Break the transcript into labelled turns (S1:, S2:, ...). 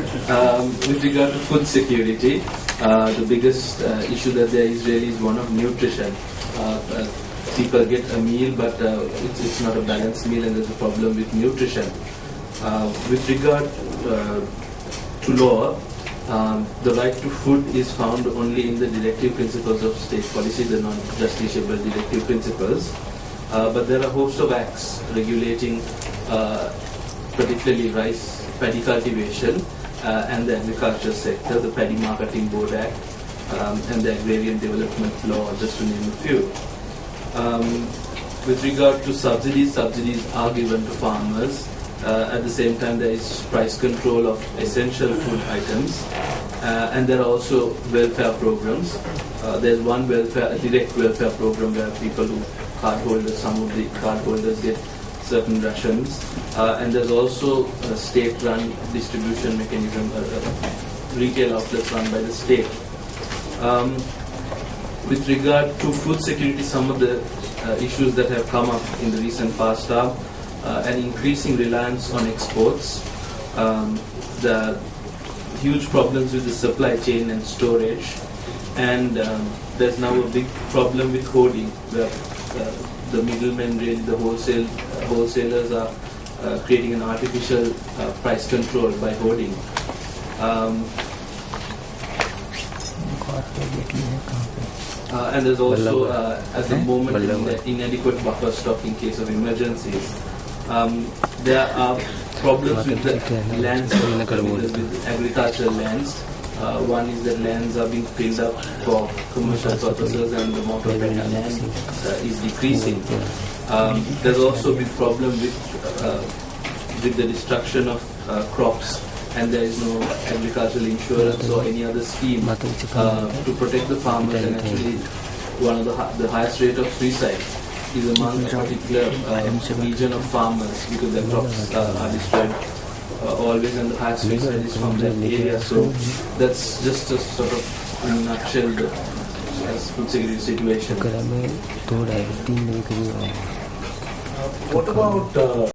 S1: With regard to food security, the biggest issue that there is really is one of nutrition. People get a meal, but it's not a balanced meal, and there's a problem with nutrition. With regard to law, the right to food is found only in the directive principles of state policy, the non-justiciable directive principles. But there are a host of acts regulating particularly rice paddy cultivation and the agriculture sector, the Paddy Marketing Board Act and the Agrarian Development Law, just to name a few. With regard to subsidies are given to farmers. At the same time, there is price control of essential food items, and there are also welfare programs. There's one direct welfare program where people who some of the cardholders get certain rations, and there's also a state-run distribution mechanism, retail outlets run by the state. With regard to food security, some of the issues that have come up in the recent past are an increasing reliance on exports, the huge problems with the supply chain and storage, and there's now a big problem with hoarding, where the middlemen, really the wholesalers are creating an artificial price control by hoarding. And there's also, at the moment, inadequate buffer stock in case of emergencies. There are problems with the lands, with agricultural lands. One is that lands are being filled up for commercial purposes, and the amount of land is decreasing. There's also a big problem with the destruction of crops, and there is no agricultural insurance or any other scheme to protect the farmers. And actually, one of the highest rate of suicide is among a particular region of farmers, because their crops are destroyed always, and the highest suicide is from that area. So that's just a sort of, in a nutshell, the food security situation.
S2: What about